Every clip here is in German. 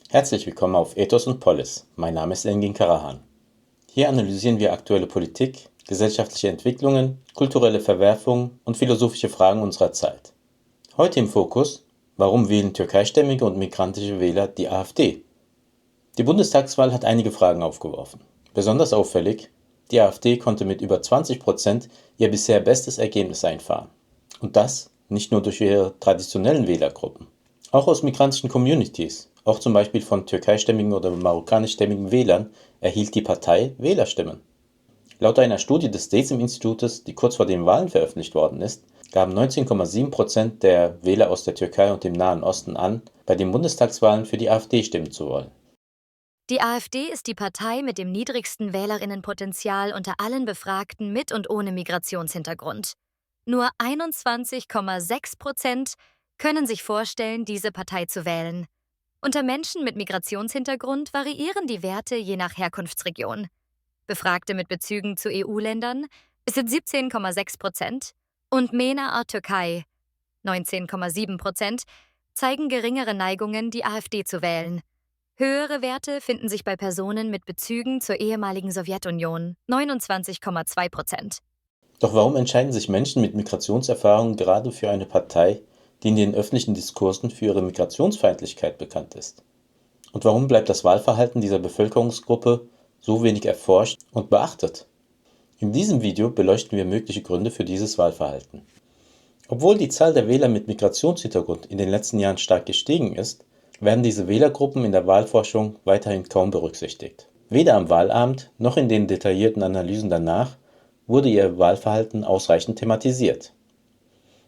Herzlich willkommen auf Ethos und Polis. Mein Name ist Engin Karahan. Hier analysieren wir aktuelle Politik, gesellschaftliche Entwicklungen, kulturelle Verwerfungen und philosophische Fragen unserer Zeit. Heute im Fokus: Warum wählen türkeistämmige und migrantische Wähler die AfD? Die Bundestagswahl hat einige Fragen aufgeworfen. Besonders auffällig: Die AfD konnte mit über 20% ihr bisher bestes Ergebnis einfahren. Und das nicht nur durch ihre traditionellen Wählergruppen. Auch aus migrantischen Communities, auch zum Beispiel von türkeistämmigen oder marokkanischstämmigen Wählern, erhielt die Partei Wählerstimmen. Laut einer Studie des DESIM-Institutes, die kurz vor den Wahlen veröffentlicht worden ist, gaben 19,7% der Wähler aus der Türkei und dem Nahen Osten an, bei den Bundestagswahlen für die AfD stimmen zu wollen. Die AfD ist die Partei mit dem niedrigsten Wählerinnenpotenzial unter allen Befragten mit und ohne Migrationshintergrund. Nur 21,6% können sich vorstellen, diese Partei zu wählen. Unter Menschen mit Migrationshintergrund variieren die Werte je nach Herkunftsregion. Befragte mit Bezügen zu EU-Ländern sind 17,6% und MENA Türkei 19,7% zeigen geringere Neigungen, die AfD zu wählen. Höhere Werte finden sich bei Personen mit Bezügen zur ehemaligen Sowjetunion 29,2%. Doch warum entscheiden sich Menschen mit Migrationserfahrung gerade für eine Partei, die in den öffentlichen Diskursen für ihre Migrationsfeindlichkeit bekannt ist? Und warum bleibt das Wahlverhalten dieser Bevölkerungsgruppe so wenig erforscht und beachtet? In diesem Video beleuchten wir mögliche Gründe für dieses Wahlverhalten. Obwohl die Zahl der Wähler mit Migrationshintergrund in den letzten Jahren stark gestiegen ist, werden diese Wählergruppen in der Wahlforschung weiterhin kaum berücksichtigt. Weder am Wahlabend noch in den detaillierten Analysen danach wurde ihr Wahlverhalten ausreichend thematisiert.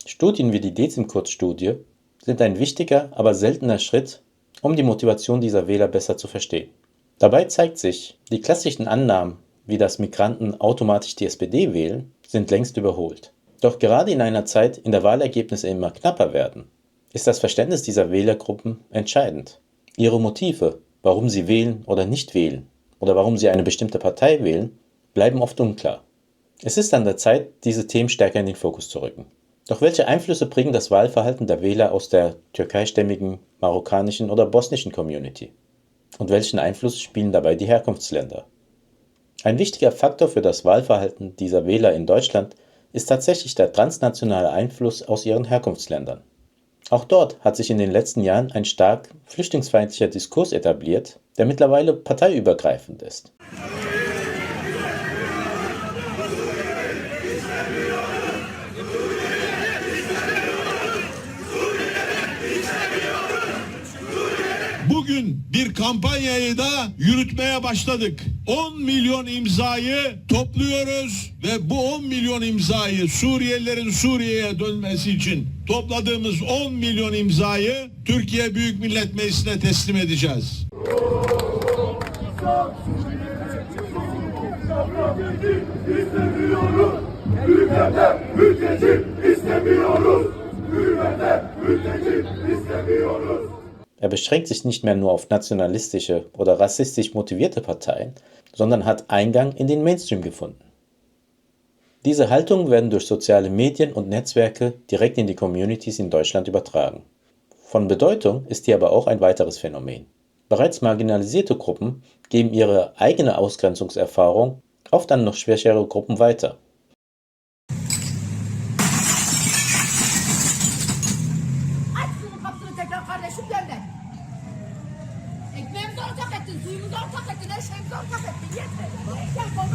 Studien wie die DESIM-Kurzstudie sind ein wichtiger, aber seltener Schritt, um die Motivation dieser Wähler besser zu verstehen. Dabei zeigt sich, die klassischen Annahmen, wie dass Migranten automatisch die SPD wählen, sind längst überholt. Doch gerade in einer Zeit, in der Wahlergebnisse immer knapper werden, ist das Verständnis dieser Wählergruppen entscheidend. Ihre Motive, warum sie wählen oder nicht wählen oder warum sie eine bestimmte Partei wählen, bleiben oft unklar. Es ist an der Zeit, diese Themen stärker in den Fokus zu rücken. Doch welche Einflüsse bringen das Wahlverhalten der Wähler aus der türkeistämmigen, marokkanischen oder bosnischen Community? Und welchen Einfluss spielen dabei die Herkunftsländer? Ein wichtiger Faktor für das Wahlverhalten dieser Wähler in Deutschland ist tatsächlich der transnationale Einfluss aus ihren Herkunftsländern. Auch dort hat sich in den letzten Jahren ein stark flüchtlingsfeindlicher Diskurs etabliert, der mittlerweile parteiübergreifend ist. Bugün bir kampanyayı da yürütmeye başladık. 10 milyon imzayı topluyoruz ve bu 10 milyon imzayı Suriyelilerin Suriye'ye dönmesi için topladığımız 10 milyon imzayı Türkiye Büyük Millet Meclisi'ne teslim edeceğiz. İstemiyoruz. Ülkede mülteci istemiyoruz. Ülkede mülteci istemiyoruz. Er beschränkt sich nicht mehr nur auf nationalistische oder rassistisch motivierte Parteien, sondern hat Eingang in den Mainstream gefunden. Diese Haltungen werden durch soziale Medien und Netzwerke direkt in die Communities in Deutschland übertragen. Von Bedeutung ist hier aber auch ein weiteres Phänomen. Bereits marginalisierte Gruppen geben ihre eigene Ausgrenzungserfahrung oft an noch schwächere Gruppen weiter.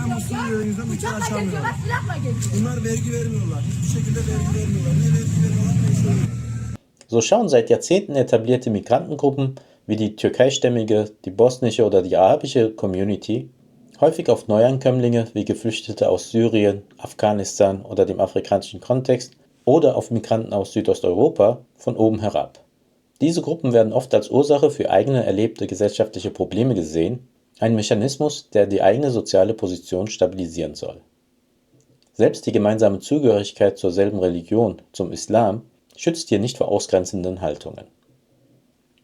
Ben Suriyeli'den ülke açamıyorum. Bunlar vergi vermiyorlar. Hiçbir şekilde vergi vermiyorlar. Ne vergi veriyorlar ne iş veriyorlar. So schauen seit Jahrzehnten etablierte Migrantengruppen wie die türkeistämmige, die bosnische oder die arabische Community häufig auf Neuankömmlinge wie Geflüchtete aus Syrien, Afghanistan oder dem afrikanischen Kontext oder auf Migranten aus Südosteuropa von oben herab. Diese Gruppen werden oft als Ursache für eigene erlebte gesellschaftliche Probleme gesehen, ein Mechanismus, der die eigene soziale Position stabilisieren soll. Selbst die gemeinsame Zugehörigkeit zur selben Religion, zum Islam, schützt hier nicht vor ausgrenzenden Haltungen.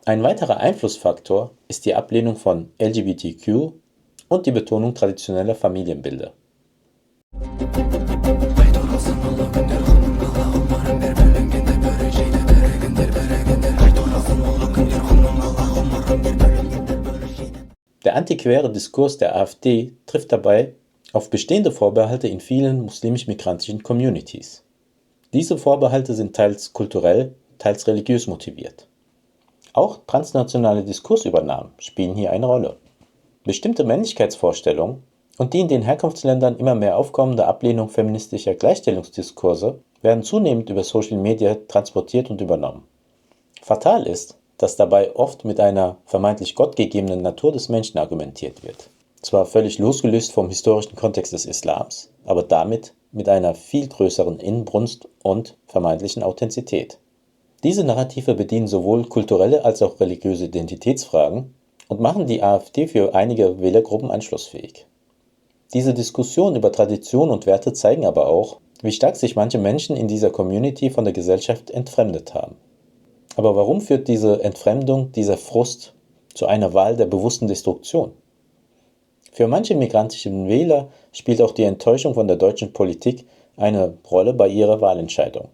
Ein weiterer Einflussfaktor ist die Ablehnung von LGBTQ und die Betonung traditioneller Familienbilder. Der antiquäre Diskurs der AfD trifft dabei auf bestehende Vorbehalte in vielen muslimisch-migrantischen Communities. Diese Vorbehalte sind teils kulturell, teils religiös motiviert. Auch transnationale Diskursübernahmen spielen hier eine Rolle. Bestimmte Männlichkeitsvorstellungen und die in den Herkunftsländern immer mehr aufkommende Ablehnung feministischer Gleichstellungsdiskurse werden zunehmend über Social Media transportiert und übernommen. Fatal ist, dass dabei oft mit einer vermeintlich gottgegebenen Natur des Menschen argumentiert wird. Zwar völlig losgelöst vom historischen Kontext des Islams, aber damit mit einer viel größeren Inbrunst und vermeintlichen Authentizität. Diese Narrative bedienen sowohl kulturelle als auch religiöse Identitätsfragen und machen die AfD für einige Wählergruppen anschlussfähig. Diese Diskussionen über Tradition und Werte zeigen aber auch, wie stark sich manche Menschen in dieser Community von der Gesellschaft entfremdet haben. Aber warum führt diese Entfremdung, dieser Frust zu einer Wahl der bewussten Destruktion? Für manche migrantischen Wähler spielt auch die Enttäuschung von der deutschen Politik eine Rolle bei ihrer Wahlentscheidung.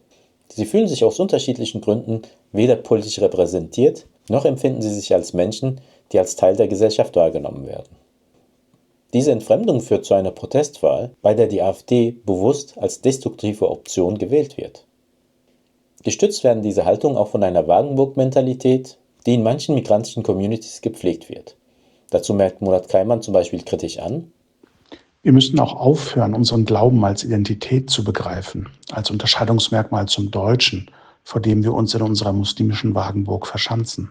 Sie fühlen sich aus unterschiedlichen Gründen weder politisch repräsentiert, noch empfinden sie sich als Menschen, die als Teil der Gesellschaft wahrgenommen werden. Diese Entfremdung führt zu einer Protestwahl, bei der die AfD bewusst als destruktive Option gewählt wird. Gestützt werden diese Haltungen auch von einer Wagenburg-Mentalität, die in manchen migrantischen Communities gepflegt wird. Dazu merkt Murat Kayman zum Beispiel kritisch an: Wir müssen auch aufhören, unseren Glauben als Identität zu begreifen, als Unterscheidungsmerkmal zum Deutschen, vor dem wir uns in unserer muslimischen Wagenburg verschanzen.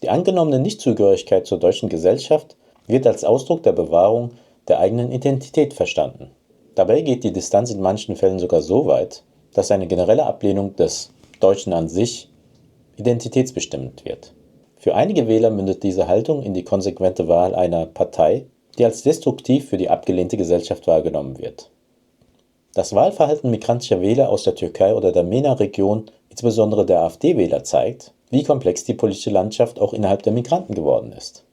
Die angenommene Nichtzugehörigkeit zur deutschen Gesellschaft wird als Ausdruck der Bewahrung der eigenen Identität verstanden. Dabei geht die Distanz in manchen Fällen sogar so weit, dass eine generelle Ablehnung des Deutschen an sich identitätsbestimmend wird. Für einige Wähler mündet diese Haltung in die konsequente Wahl einer Partei, die als destruktiv für die abgelehnte Gesellschaft wahrgenommen wird. Das Wahlverhalten migrantischer Wähler aus der Türkei oder der MENA-Region, insbesondere der AfD-Wähler, zeigt, wie komplex die politische Landschaft auch innerhalb der Migranten geworden ist.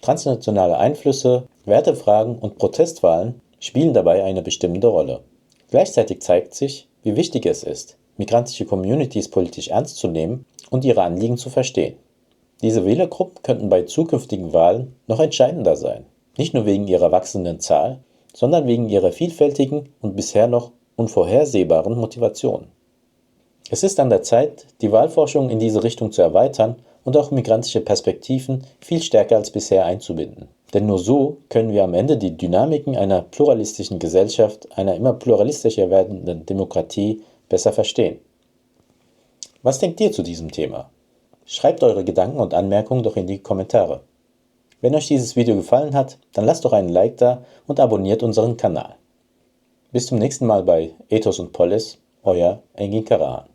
Transnationale Einflüsse, Wertefragen und Protestwahlen spielen dabei eine bestimmende Rolle. Gleichzeitig zeigt sich, wie wichtig es ist, migrantische Communities politisch ernst zu nehmen und ihre Anliegen zu verstehen. Diese Wählergruppen könnten bei zukünftigen Wahlen noch entscheidender sein, nicht nur wegen ihrer wachsenden Zahl, sondern wegen ihrer vielfältigen und bisher noch unvorhersehbaren Motivationen. Es ist an der Zeit, die Wahlforschung in diese Richtung zu erweitern und auch migrantische Perspektiven viel stärker als bisher einzubinden. Denn nur so können wir am Ende die Dynamiken einer pluralistischen Gesellschaft, einer immer pluralistischer werdenden Demokratie besser verstehen. Was denkt ihr zu diesem Thema? Schreibt eure Gedanken und Anmerkungen doch in die Kommentare. Wenn euch dieses Video gefallen hat, dann lasst doch einen Like da und abonniert unseren Kanal. Bis zum nächsten Mal bei Ethos und Polis, euer Engin Karahan.